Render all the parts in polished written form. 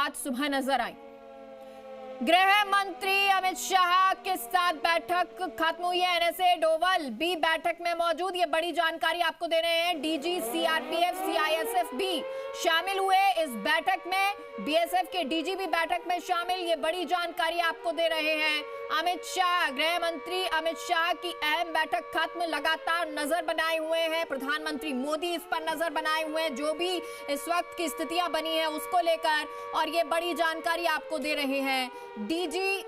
आज सुबह नजर आई। गृह मंत्री अमित शाह के साथ बैठक खत्म हुई है। एनएसए डोवल भी बैठक में मौजूद, ये बड़ी जानकारी आपको दे रहे हैं। डीजी, सीआरपीएफ, सीआईएसएफ भी शामिल हुए इस बैठक में। बीएसएफ के डीजी भी बैठक में शामिल, ये बड़ी जानकारी आपको दे रहे हैं अमित शाह। गृह मंत्री अमित शाह की अहम बैठक खत्म, लगातार नजर बनाए हुए हैं प्रधानमंत्री मोदी, इस पर नजर बनाए हुए हैं जो भी इस वक्त की स्थितियां बनी है उसको लेकर, और ये बड़ी जानकारी आपको दे रहे हैं। डीजी,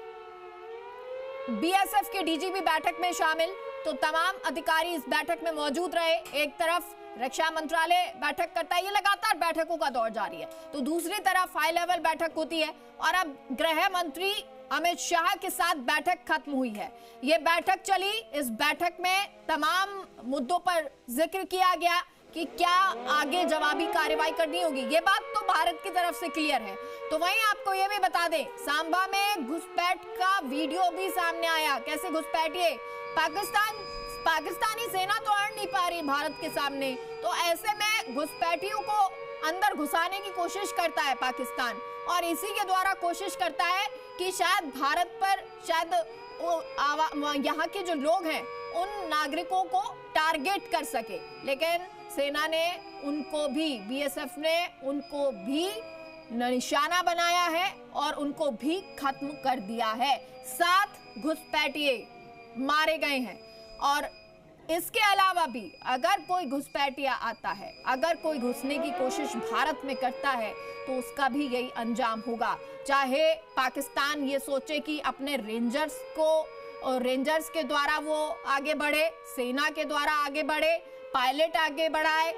बीएसएफ के डीजी भी बैठक में शामिल, तो तमाम अधिकारी इस बैठक में मौजूद रहे। एक तरफ रक्षा मंत्रालय बैठक करता है, ये लगातार बैठकों का दौर जारी है, तो दूसरी तरफ हाई लेवल बैठक होती है। और अब गृह मंत्री अमित शाह के साथ बैठक खत्म हुई है। ये बैठक चली, इस बैठक में तमाम मुद्दों पर जिक्र किया गया कि क्या आगे जवाबी कार्रवाई करनी होगी। ये बात तो भारत की तरफ से क्लियर है। तो वहीं आपको ये भी बता दें, सांबा में घुसपैठ का वीडियो भी सामने आया। कैसे घुसपैठ, ये पाकिस्तानी सेना तो अड़ नहीं पा रही भारत के सामने, तो ऐसे में घुसपैठियों को अंदर घुसाने की कोशिश करता है पाकिस्तान, और इसी के द्वारा कोशिश करता है कि शायद भारत पर, शायद यहाँ के जो लोग हैं उन नागरिकों को टारगेट कर सके। लेकिन सेना ने उनको भी, बीएसएफ ने उनको भी निशाना बनाया है और उनको भी खत्म कर दिया है। 7 घुसपैठिए मारे गए हैं। और इसके अलावा भी अगर कोई घुसपैठिया आता है, अगर कोई घुसने की कोशिश भारत में करता है, तो उसका भी यही अंजाम होगा। चाहे पाकिस्तान ये सोचे कि अपने रेंजर्स को, और रेंजर्स के द्वारा वो आगे बढ़े, सेना के द्वारा आगे बढ़े, पायलट आगे बढ़ाए,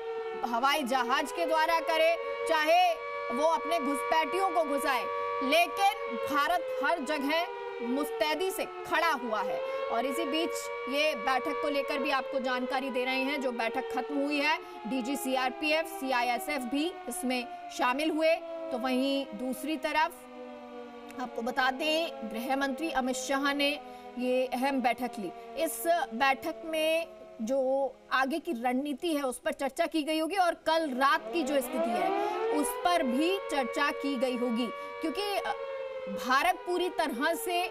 हवाई जहाज के द्वारा करे, चाहे वो अपने घुसपैठियों को घुसाए, लेकिन भारत हर जगह मुस्तैदी से खड़ा हुआ है। और इसी बीच ये बैठक को लेकर भी आपको जानकारी दे रहे हैं। जो बैठक खत्म हुई है, डीजी, सीआरपीएफ, सीआईएसएफ भी इसमें शामिल हुए। तो वहीं दूसरी तरफ आपको बता दें, गृह मंत्री अमित शाह ने ये अहम बैठक ली। इस बैठक में जो आगे की रणनीति है उस पर चर्चा की गई होगी, और कल रात की जो स्थिति है उस पर भी चर्चा की गई होगी, क्योंकि भारत पूरी तरह से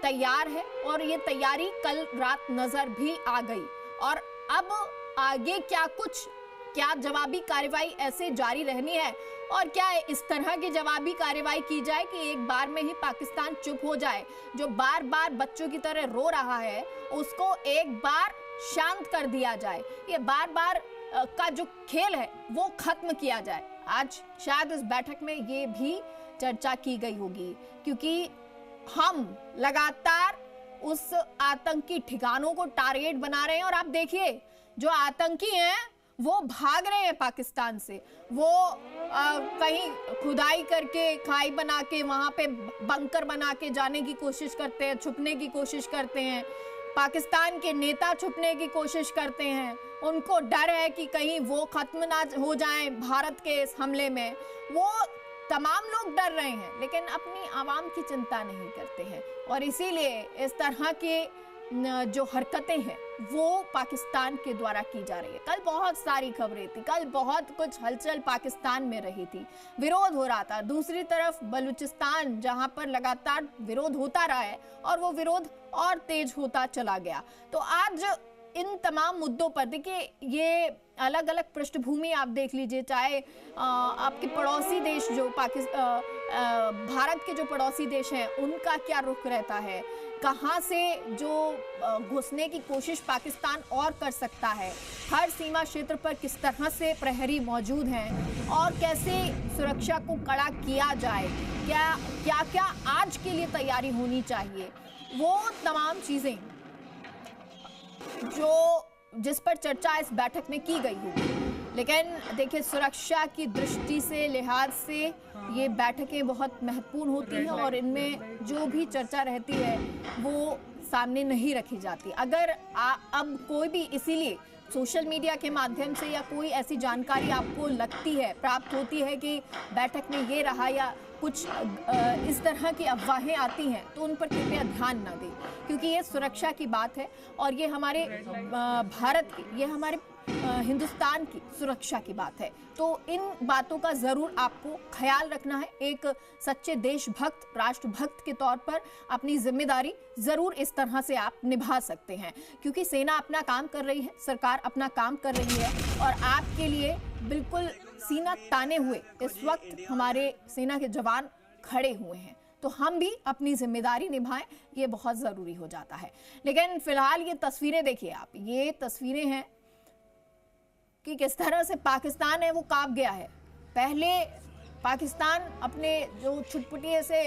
तैयार है और ये तैयारी कल रात नजर भी आ गई। और अब आगे क्या जवाबी कार्रवाई ऐसे जारी रहनी है, और क्या इस तरह की जवाबी कार्रवाई की जाए कि एक बार में ही पाकिस्तान चुप हो जाए, जो बार बार बच्चों की तरह रो रहा है उसको एक बार शांत कर दिया जाए, ये बार बार का जो खेल है वो खत्म किया जाए। आज शायद इस बैठक में ये भी चर्चा की गई होगी, क्योंकि हम लगातार उस आतंकी ठिकानों को टारगेट बना रहे हैं। और आप देखिए, जो आतंकी हैं वो भाग रहे हैं पाकिस्तान से, वो कहीं खुदाई करके, खाई बना के, वहां पे बंकर बना के जाने की कोशिश करते हैं, छुपने की कोशिश करते हैं। पाकिस्तान के नेता छुपने की कोशिश करते हैं, उनको डर है कि कहीं वो खत्म ना हो जाएं भारत के इस हमले में। वो तमाम लोग डर रहे हैं, लेकिन अपनी आवाम की चिंता नहीं करते हैं, और इसीलिए इस तरह के जो हरकतें हैं वो पाकिस्तान के द्वारा की जा रही है। कल बहुत सारी खबरें थी, कल बहुत कुछ हलचल पाकिस्तान में रही थी, विरोध हो रहा था। दूसरी तरफ बलूचिस्तान, जहां पर लगातार विरोध होता रहा है और वो विरोध और तेज होता चला गया। तो आज इन तमाम मुद्दों पर देखिए, ये अलग अलग पृष्ठभूमि आप देख लीजिए, चाहे आपके पड़ोसी देश जो भारत के जो पड़ोसी देश हैं उनका क्या रुख रहता है, कहां से जो घुसने की कोशिश पाकिस्तान और कर सकता है, हर सीमा क्षेत्र पर किस तरह से प्रहरी मौजूद हैं और कैसे सुरक्षा को कड़ा किया जाए, क्या क्या आज के लिए तैयारी होनी चाहिए, वो तमाम चीजें जिस पर चर्चा इस बैठक में की गई होगी। लेकिन देखिए, सुरक्षा की दृष्टि से, लिहाज से ये बैठकें बहुत महत्वपूर्ण होती हैं और इनमें जो भी चर्चा रहती है वो सामने नहीं रखी जाती। अगर अब कोई भी, इसीलिए सोशल मीडिया के माध्यम से या कोई ऐसी जानकारी आपको लगती है, प्राप्त होती है कि बैठक में ये रहा या कुछ इस तरह की अफवाहें आती हैं, तो उन पर कृपया ध्यान ना दें, क्योंकि ये सुरक्षा की बात है और ये हमारे भारत की, ये हमारे हिंदुस्तान की सुरक्षा की बात है। तो इन बातों का जरूर आपको ख्याल रखना है। एक सच्चे देशभक्त, राष्ट्रभक्त के तौर पर अपनी जिम्मेदारी जरूर इस तरह से आप निभा सकते हैं, क्योंकि सेना अपना काम कर रही है, सरकार अपना काम कर रही है और आपके लिए बिल्कुल सीना ताने हुए इस वक्त हमारे सेना के जवान खड़े हुए हैं। तो हम भी अपनी जिम्मेदारी निभाएं, ये बहुत जरूरी हो जाता है। लेकिन फिलहाल ये तस्वीरें देखिए आप, ये तस्वीरें हैं कि किस तरह से पाकिस्तान है वो कांप गया है। पहले पाकिस्तान अपने जो छुटपुटिये से